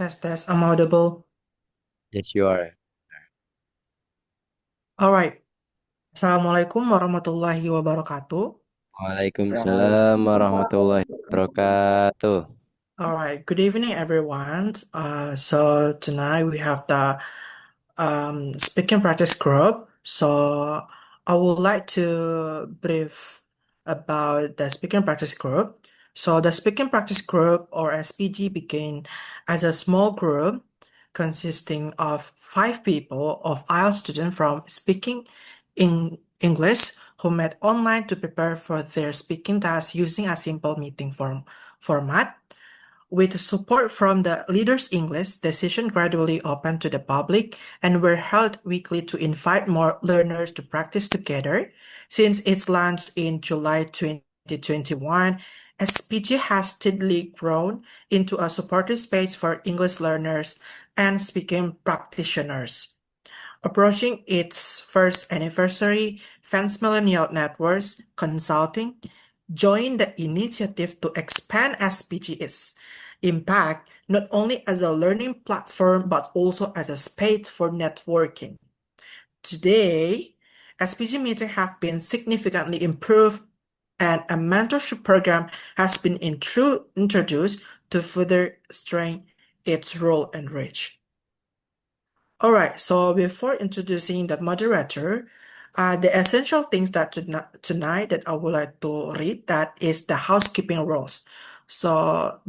Test. I'm audible. Yes, you are. Alright. Assalamualaikum warahmatullahi wabarakatuh. Waalaikumsalam warahmatullahi wabarakatuh. Alright. Good evening, everyone. So tonight we have the speaking practice group. So I would like to brief about the speaking practice group. So the speaking practice group, or SPG, began as a small group consisting of 5 people of IELTS students from speaking in English who met online to prepare for their speaking task using a simple meeting format. With support from the Leaders English, the session gradually opened to the public and were held weekly to invite more learners to practice together. Since its launch in July 2021, SPG has steadily grown into a supportive space for English learners and speaking practitioners. Approaching its first anniversary, Fans Millennial Networks Consulting joined the initiative to expand SPG's impact not only as a learning platform but also as a space for networking. Today, SPG meetings have been significantly improved and a mentorship program has been introduced to further strengthen its role and reach. Alright, so before introducing the moderator, the essential things that tonight that I would like to read, that is the housekeeping rules. So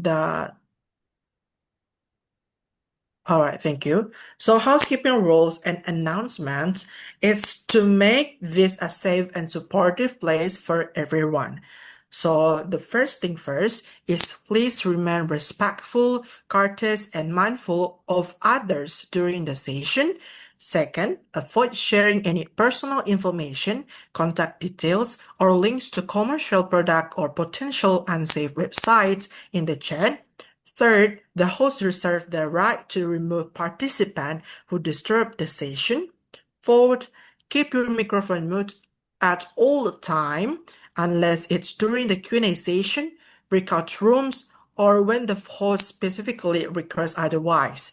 all right, thank you. So housekeeping rules and announcements is to make this a safe and supportive place for everyone. So the first thing first is please remain respectful, courteous, and mindful of others during the session. Second, avoid sharing any personal information, contact details, or links to commercial product or potential unsafe websites in the chat. Third, the host reserves the right to remove participants who disturb the session. Fourth, keep your microphone mute at all time unless it's during the Q&A session, breakout rooms, or when the host specifically requests otherwise.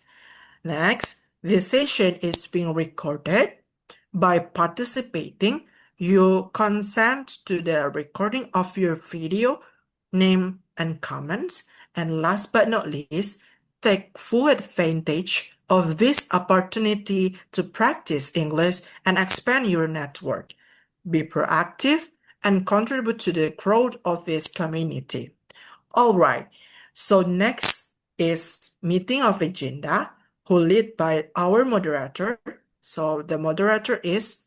Next, this session is being recorded. By participating, you consent to the recording of your video, name, and comments. And last but not least, take full advantage of this opportunity to practice English and expand your network. Be proactive and contribute to the growth of this community. All right, so next is meeting of agenda, who lead by our moderator. So the moderator is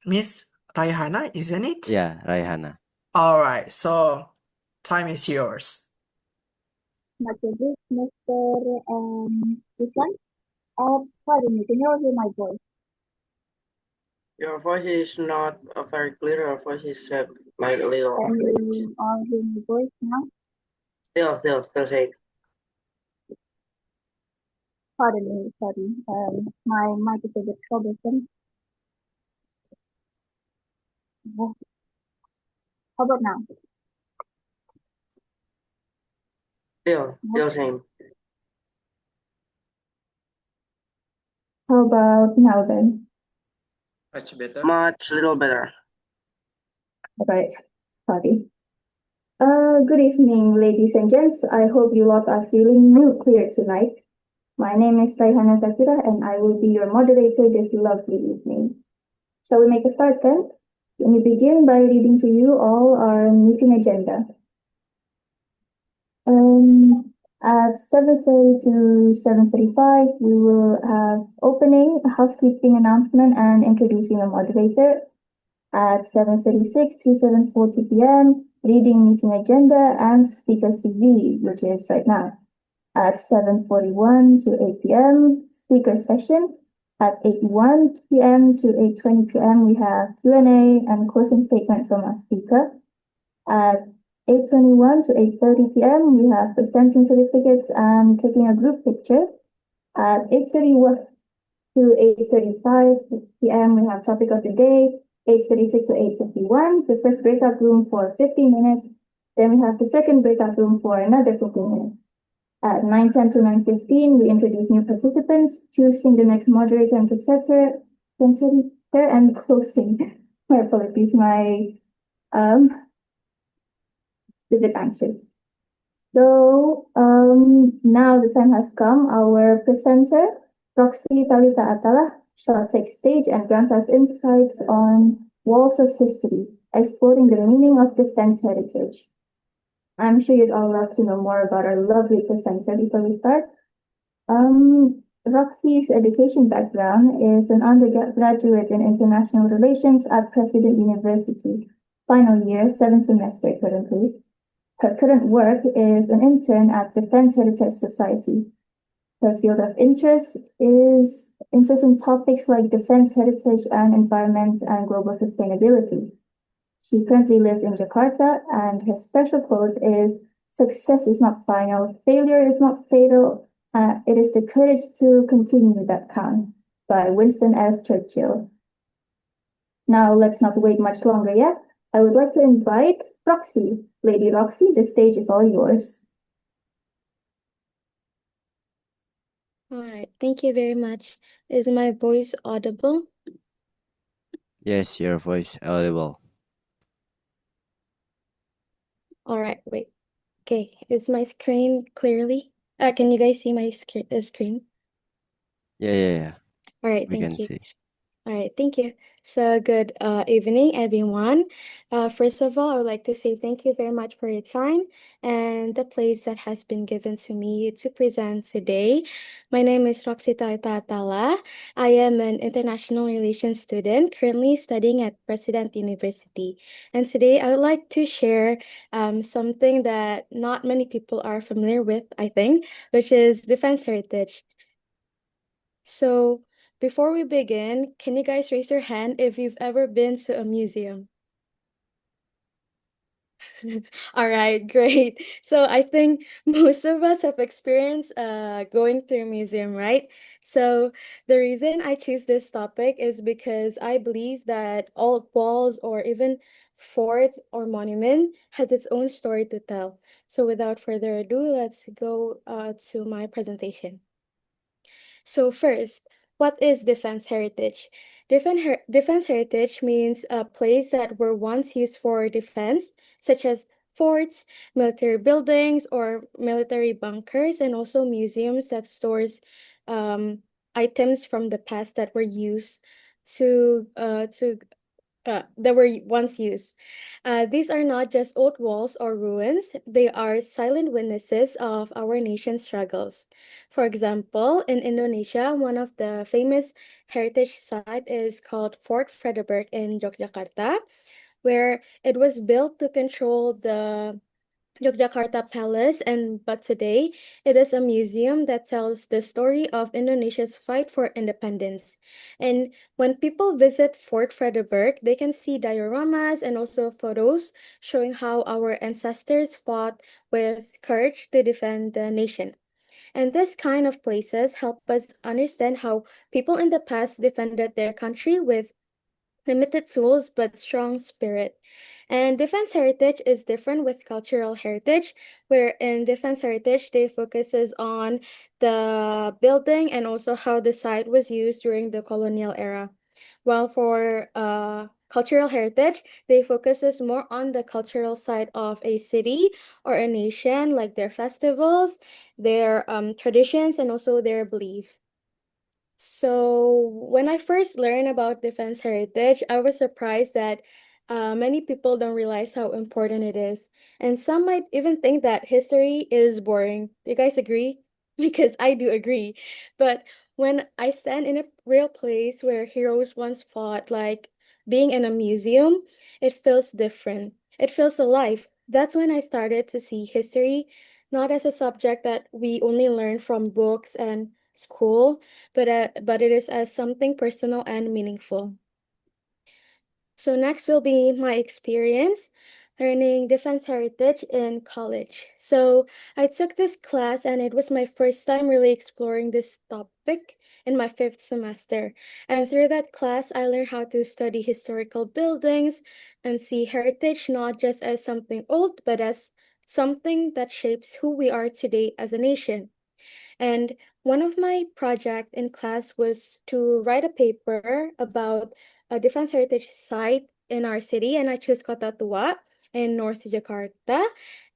Miss Raihana, isn't it? Ya, Raihana. All right, so time is yours. Mr. Islan, pardon me, can you all hear my voice? Your voice is not very clear. Your voice is like a little. Can you all hear my voice now? Still same. Pardon me, sorry. My mic is a bit troublesome. How about now? Still same. How about now then? Much better. Much little better. Right, sorry. Good evening, ladies and gents. I hope you lots are feeling clear tonight. My name is Raihana Zakira and I will be your moderator this lovely evening. Shall we make a start then? Let me begin by reading to you all our meeting agenda. At 7:30 to 7:35, we will have opening, a housekeeping announcement, and introducing a moderator. At 7:36 to 7:40 p.m., reading meeting agenda and speaker CV, which is right now. At 7:41 to 8 p.m., speaker session. At 8:01 p.m. to 8:20 p.m., we have Q&A and closing statement from our speaker. At 8:21 to 8:30 p.m., we have presenting certificates and taking a group picture. At 8:31 to 8:35 p.m., we have topic of the day. 8:36 to 8:51, the first breakout room for 15 minutes. Then we have the second breakout room for another 15 minutes. At 9:10 to 9:15, we introduce new participants, choosing the next moderator and presenter and closing. My apologies, my um, a bit anxious. So now the time has come. Our presenter, Roxy Talitha Athallah, shall take stage and grant us insights on walls of history, exploring the meaning of defense heritage. I'm sure you'd all love to know more about our lovely presenter before we start. Roxy's education background is an undergraduate in international relations at President University, final year, 7th semester currently. Her current work is an intern at Defense Heritage Society. Her field of interest is interest in topics like defense heritage and environment and global sustainability. She currently lives in Jakarta, and her special quote is, "Success is not final, failure is not fatal, it is the courage to continue that counts," by Winston S. Churchill. Now, let's not wait much longer yet. I would like to invite Roxy. Lady Roxy, the stage is all yours. All right, thank you very much. Is my voice audible? Yes, your voice audible. All right, wait. Okay, is my screen clearly? Can you guys see my screen? Yeah. All right, We thank can you. see. All right, thank you. So good evening, everyone. First of all, I would like to say thank you very much for your time and the place that has been given to me to present today. My name is Roxy Talitha Athallah. I am an international relations student currently studying at President University. And today I would like to share something that not many people are familiar with, I think, which is defense heritage. So, before we begin, can you guys raise your hand if you've ever been to a museum? All right, great. So I think most of us have experienced going through a museum, right? So the reason I choose this topic is because I believe that all walls or even fort or monument has its own story to tell. So without further ado, let's go to my presentation. So first, what is defense heritage? Defense heritage means a place that were once used for defense, such as forts, military buildings, or military bunkers, and also museums that stores items from the past that were used to that were once used. These are not just old walls or ruins, they are silent witnesses of our nation's struggles. For example, in Indonesia, one of the famous heritage sites is called Fort Frederick in Yogyakarta, where it was built to control the Yogyakarta Palace, and but today it is a museum that tells the story of Indonesia's fight for independence. And when people visit Fort Frederick, they can see dioramas and also photos showing how our ancestors fought with courage to defend the nation. And this kind of places help us understand how people in the past defended their country with limited tools but strong spirit. And defense heritage is different with cultural heritage, where in defense heritage they focuses on the building and also how the site was used during the colonial era. While for cultural heritage, they focuses more on the cultural side of a city or a nation, like their festivals, their traditions, and also their belief. So when I first learned about defense heritage, I was surprised that many people don't realize how important it is. And some might even think that history is boring. Do you guys agree? Because I do agree. But when I stand in a real place where heroes once fought, like being in a museum, it feels different. It feels alive. That's when I started to see history not as a subject that we only learn from books and school, but it is as something personal and meaningful. So next will be my experience learning defense heritage in college. So I took this class and it was my first time really exploring this topic in my fifth semester. And through that class, I learned how to study historical buildings and see heritage not just as something old, but as something that shapes who we are today as a nation. And one of my project in class was to write a paper about a defense heritage site in our city, and I chose Kota Tua in North Jakarta,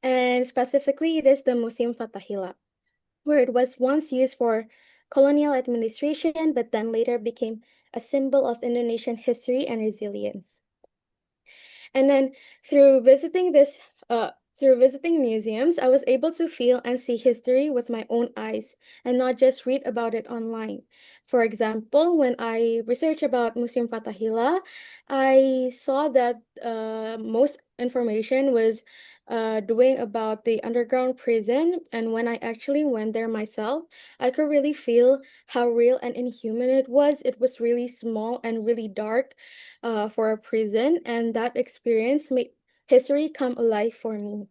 and specifically it is the Museum Fatahila, where it was once used for colonial administration, but then later became a symbol of Indonesian history and resilience. And then through visiting this through visiting museums, I was able to feel and see history with my own eyes and not just read about it online. For example, when I researched about Museum Fatahila, I saw that most information was doing about the underground prison. And when I actually went there myself, I could really feel how real and inhuman it was. It was really small and really dark for a prison, and that experience made history come alive for me.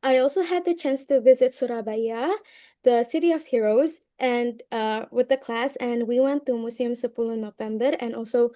I also had the chance to visit Surabaya, the city of heroes, and with the class, and we went to Museum 10 November and also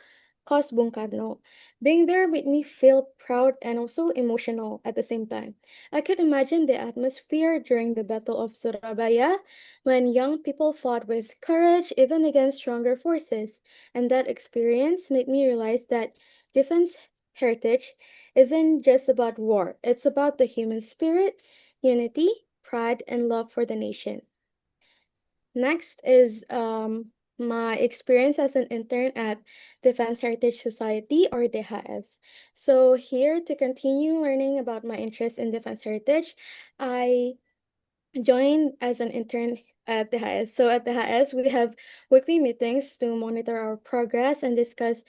Kos Bung Karno. Being there made me feel proud and also emotional at the same time. I could imagine the atmosphere during the Battle of Surabaya when young people fought with courage even against stronger forces. And that experience made me realize that defense heritage isn't just about war, it's about the human spirit, unity, pride, and love for the nation. Next is my experience as an intern at Defense Heritage Society or DHS. So here to continue learning about my interest in defense heritage, I joined as an intern at the HS. So at the HS, we have weekly meetings to monitor our progress and discuss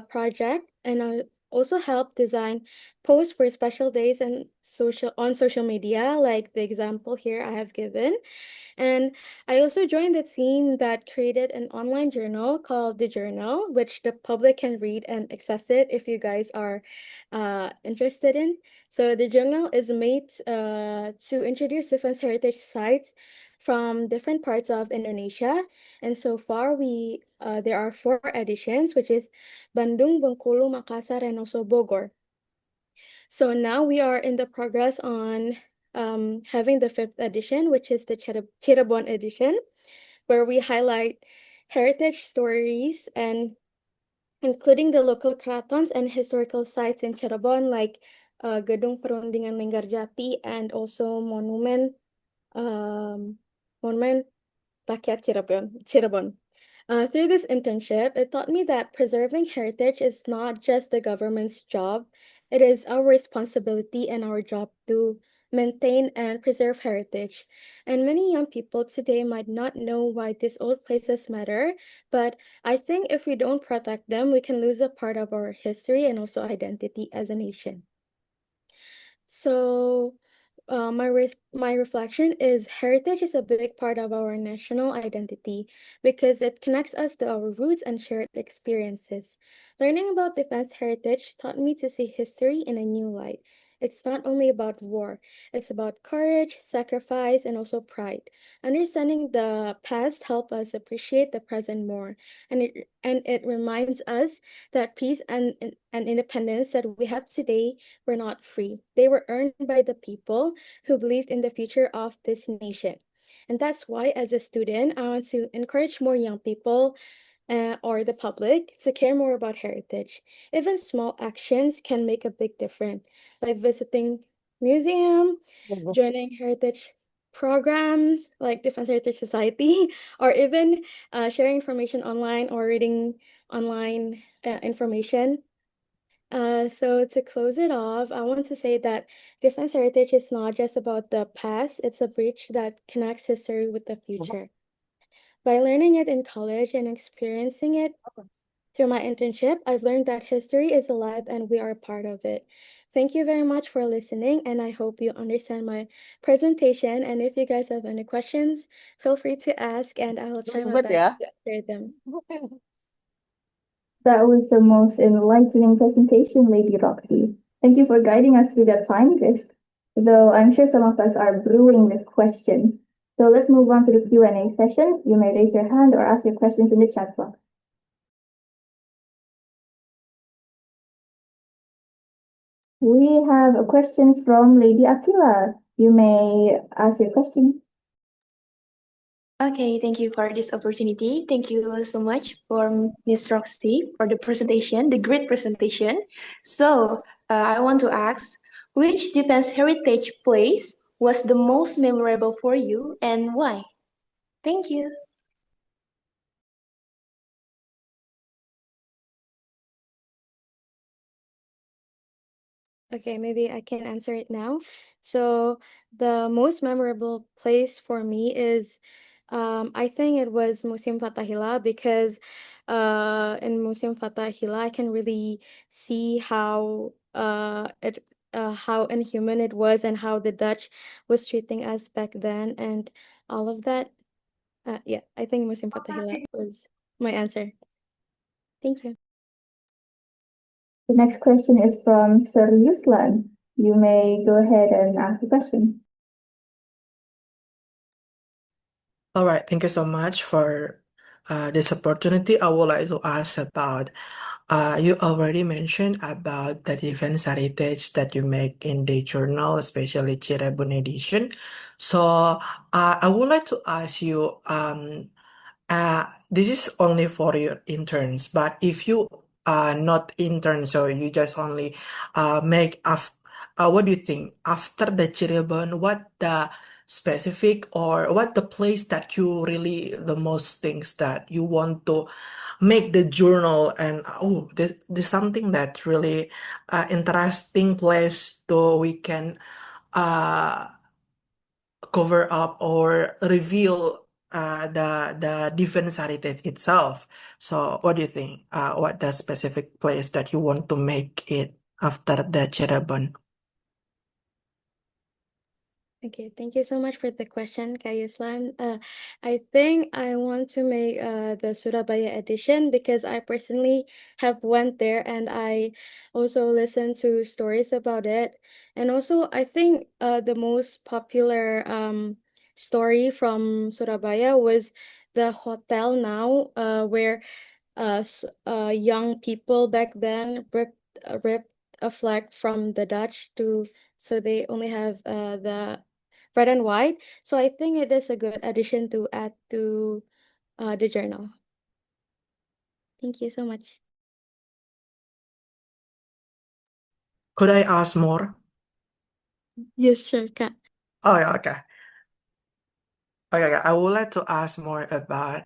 project, and also help design posts for special days and social media, like the example here I have given. And I also joined the team that created an online journal called The Journal, which the public can read and access it if you guys are interested in. So the journal is made to introduce different heritage sites from different parts of Indonesia. And so far, there are 4 editions, which is Bandung, Bengkulu, Makassar, and also Bogor. So now we are in the progress on having the 5th edition, which is the Cirebon edition, where we highlight heritage stories and including the local kratons and historical sites in Cirebon, like Gedung Perundingan Linggarjati and also Monumen Rakyat Cirebon. Through this internship, it taught me that preserving heritage is not just the government's job, it is our responsibility and our job to maintain and preserve heritage. And many young people today might not know why these old places matter, but I think if we don't protect them, we can lose a part of our history and also identity as a nation. So, my reflection is heritage is a big part of our national identity because it connects us to our roots and shared experiences. Learning about defense heritage taught me to see history in a new light. It's not only about war, it's about courage, sacrifice, and also pride. Understanding the past helps us appreciate the present more, and it reminds us that peace and independence that we have today were not free. They were earned by the people who believed in the future of this nation. And that's why, as a student, I want to encourage more young people or the public to care more about heritage. Even small actions can make a big difference, like visiting museum, joining heritage programs like Defense Heritage Society, or even sharing information online or reading online information. So to close it off, I want to say that defense heritage is not just about the past, it's a bridge that connects history with the future. By learning it in college and experiencing it through my internship, I've learned that history is alive and we are a part of it. Thank you very much for listening, and I hope you understand my presentation. And if you guys have any questions, feel free to ask, and I will try my Ribet ya. best to answer them. That was the most enlightening presentation, Lady Roxy. Thank you for guiding us through that time drift. Though I'm sure some of us are brewing with questions. So let's move on to the Q&A session. You may raise your hand or ask your questions in the chat box. We have a question from Lady Athallah. You may ask your question. Okay, thank you for this opportunity. Thank you so much for Miss Roxy for the presentation, the great presentation. So, I want to ask, which defense heritage place was the most memorable for you and why? Thank you. Okay, maybe I can answer it now. So the most memorable place for me is, I think it was Museum Fathahillah because, in Museum Fathahillah, I can really see how inhuman it was and how the Dutch was treating us back then and all of that. Yeah, I think Museum Fathahillah was my answer. Thank you. The next question is from Sir Yuslan. You may go ahead and ask the question. All right, thank you so much for this opportunity. I would like to ask about you already mentioned about the defense heritage that you make in the journal, especially Cirebon edition. So I would like to ask you, this is only for your interns, but if you are not intern, so you just only make what do you think after the Cirebon? What the specific or what the place that you really the most things that you want to make the journal and oh this something that really interesting place so we can uh cover up or reveal the defense heritage itself. So what do you think? What the specific place that you want to make it after the Cirebon? Okay, thank you so much for the question, Kayuslan. I think I want to make the Surabaya edition because I personally have went there and I also listened to stories about it. And also, I think the most popular story from Surabaya was the hotel now, where young people back then ripped a flag from the Dutch to so they only have the red and white. So I think it is a good addition to add to the journal. Thank you so much. Could I ask more? Yes, sure, Kak. Oh yeah, okay. Okay, I would like to ask more about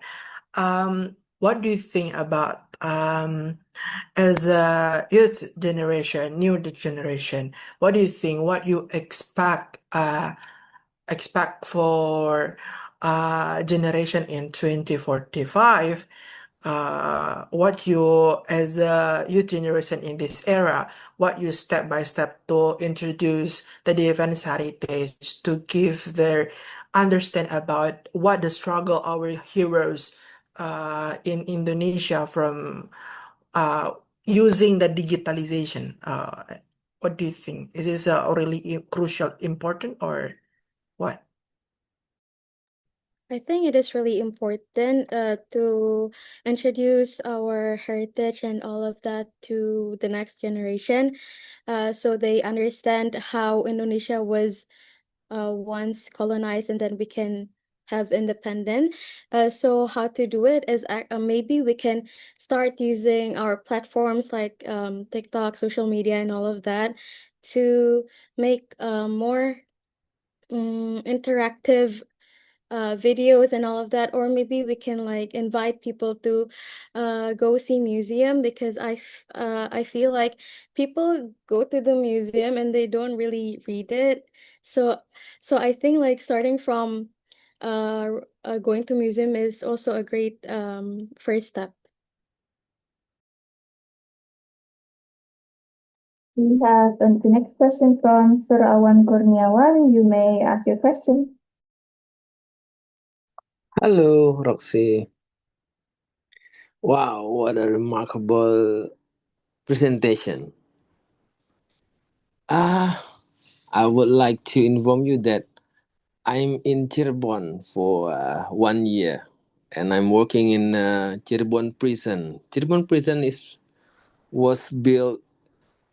what do you think about as a youth generation, new generation, what do you think, what you expect for generation in 2045, what you as a youth generation in this era, what you step by step to introduce the defense heritage to give their understand about what the struggle our heroes in Indonesia from uh, using the digitalization. What do you think? Is this really crucial, important, or what? I think it is really important to introduce our heritage and all of that to the next generation, so they understand how Indonesia was once colonized and then we can have independent. So how to do it is maybe we can start using our platforms like TikTok, social media, and all of that to make more interactive videos and all of that, or maybe we can like invite people to go see museum because I feel like people go to the museum and they don't really read it. So I think like starting from going to museum is also a great first step. We have the next question from Sir Awan Kurniawan. You may ask your question. Hello, Roxy. Wow, what a remarkable presentation. I would like to inform you that I'm in Cirebon for 1 year and I'm working in Cirebon prison. Cirebon prison was built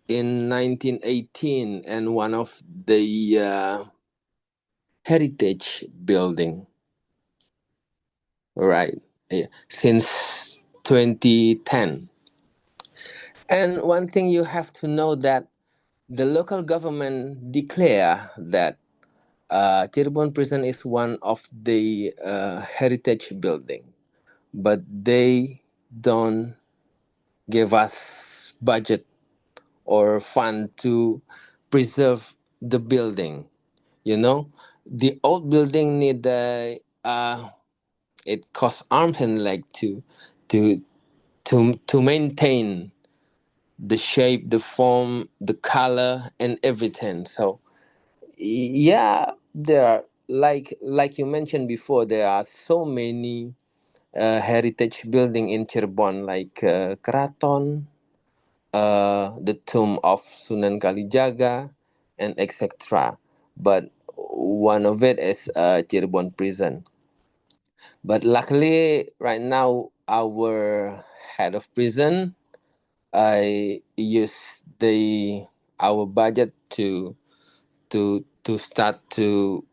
in 1918 and one of the heritage building, right? Since 2010. And one thing you have to know that the local government declare that Cirebon Prison is one of the heritage building, but they don't give us budget or fund to preserve the building. You know, the old building need it costs arms and leg to to maintain the shape, the form, the color, and everything. So yeah, there are like you mentioned before, there are so many heritage building in Cirebon, like Keraton, the tomb of Sunan Kalijaga, and etc. But one of it is Cirebon prison. But luckily, right now, our head of prison, I use the our budget to start to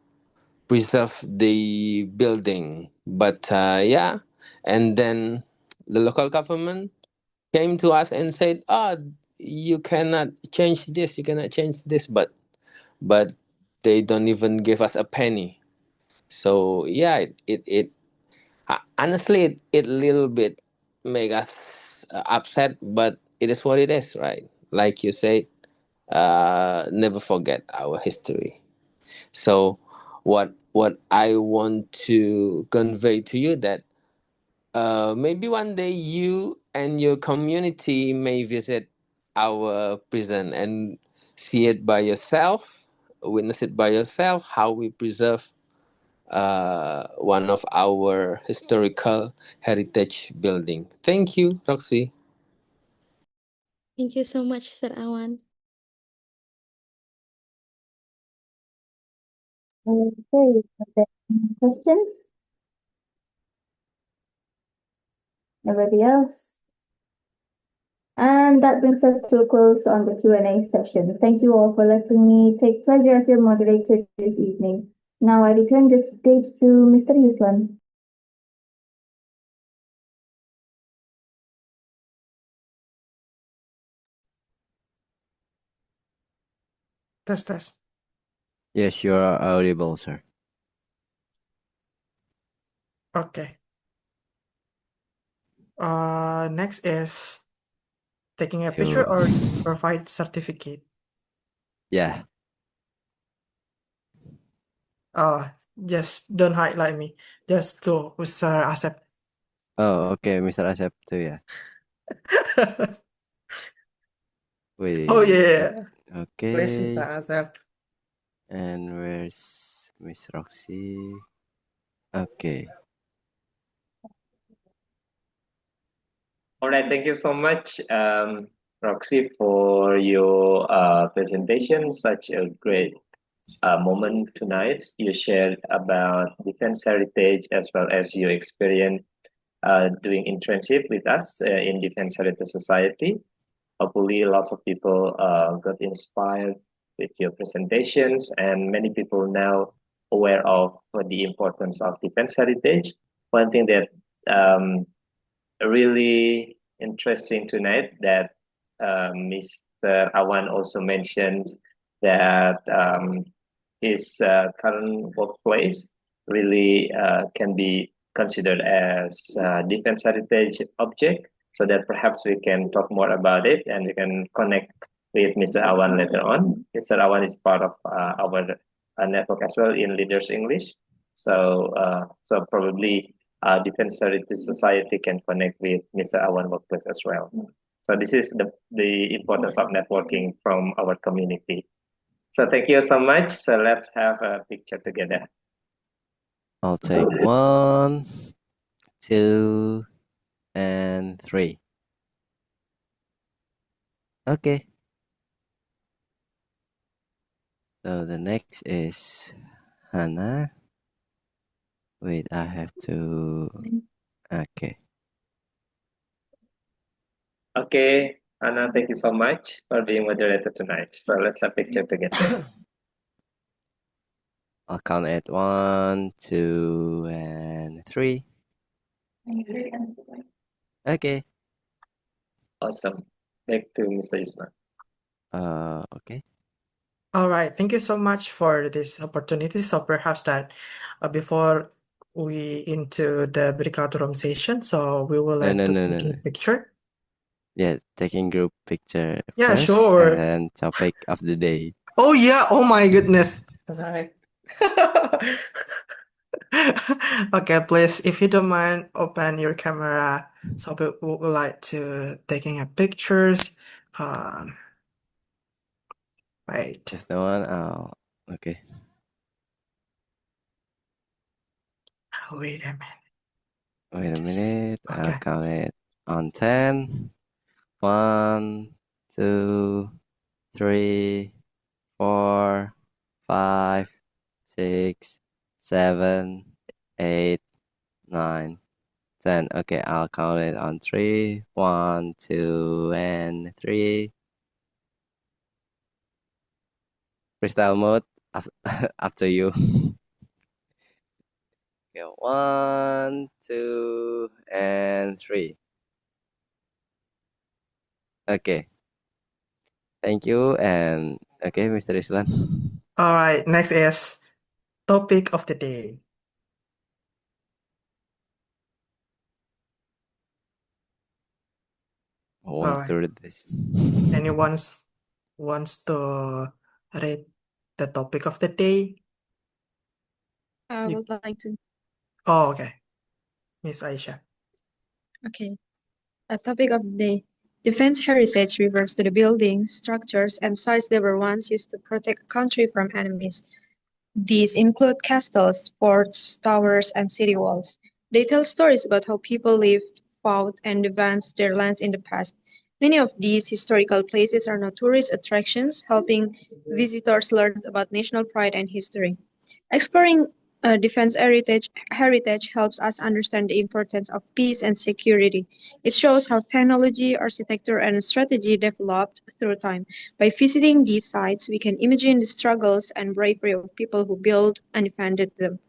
preserve the building. But yeah, and then the local government came to us and said, "Ah, you cannot change this. You cannot change this." But they don't even give us a penny. So yeah, it honestly it little bit make us upset, but it is what it is, right? Like you said, never forget our history. So what I want to convey to you that maybe one day you and your community may visit our prison and see it by yourself, witness it by yourself, how we preserve one of our historical heritage building. Thank you, Roxy. Thank you so much, Sir Awan. Okay, are there any questions? Nobody else? And that brings us to a close on the Q&A session. Thank you all for letting me take pleasure as your moderator this evening. Now I return the stage to Mr. Yuslan. Test, test. Yes, you are audible, sir. Okay. Next is taking a picture or provide certificate. Yeah. Just don't highlight me. Just to Mr. Asep. Oh, okay, Mr. Asep too, yeah. Wait. Oh yeah. Please, Okay. Mr. Asep. And where's Miss Roxy? Okay. All right, thank you so much, Roxy, for your presentation. Such a great moment tonight. You shared about defense heritage as well as your experience doing internship with us in Defense Heritage Society. Hopefully, lots of people got inspired with your presentations, and many people now aware of the importance of defense heritage. One thing that really interesting tonight that Mr. Awan also mentioned that his current workplace really can be considered as defense heritage object, so that perhaps we can talk more about it and we can connect with Mr. Awan later on. Mr. Awan is part of our network as well in Leaders English, so probably Defense Heritage Society can connect with Mr. Awan workplace as well. So this is the importance of networking from our community. So thank you so much. So let's have a picture together. I'll take 1, 2, and 3. Okay. So the next is Hannah. Wait, I have to. Okay. Okay. Anna, thank you so much for being moderator tonight. So let's have a picture together. I'll count at 1, 2, and 3. Okay. Awesome. Back to Mr. Yusman. Okay. All right, thank you so much for this opportunity. So perhaps that before we into the breakout room session, so we will No, like no, to no, no, take a no. picture. Yeah, taking group picture Yeah, first, and sure. then topic of the day. Oh yeah, oh my goodness. Sorry. Okay, please, if you don't mind, open your camera. So we would like to taking a pictures. Um, wait. If no one, okay. Wait a minute. Wait a Just minute. I'll okay. count it on 10. 1, 2, 3, 4, 5, 6, 7, 8, 9, 10. Okay, I'll count it on 3. 1, 2, and 3. Freestyle mode after you. Okay, 1, 2, and 3. Okay. Thank you, and okay, Mr. Islan. All right, next is topic of the day. I want All to right. read this. Anyone wants to read the topic of the day? I You- would like to. Oh, okay. Miss Aisha. Okay. A topic of the day. Defense heritage refers to the buildings, structures, and sites that were once used to protect a country from enemies. These include castles, forts, towers, and city walls. They tell stories about how people lived, fought, and advanced their lands in the past. Many of these historical places are now tourist attractions, helping visitors learn about national pride and history. Exploring defense heritage helps us understand the importance of peace and security. It shows how technology, architecture, and strategy developed through time. By visiting these sites, we can imagine the struggles and bravery of people who built and defended them.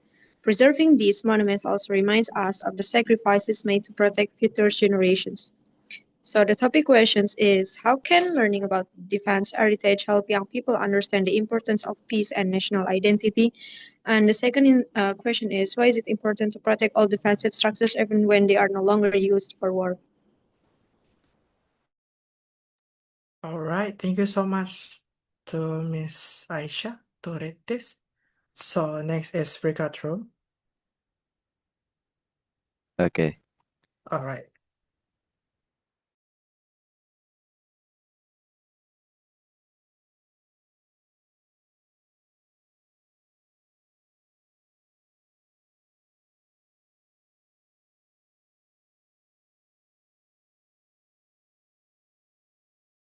Preserving these monuments also reminds us of the sacrifices made to protect future generations. So the topic questions is how can learning about defense heritage help young people understand the importance of peace and national identity? And the second question is why is it important to protect all defensive structures even when they are no longer used for war? All right, thank you so much to Miss Aisha to read this. So next is breakout room. Okay. All right.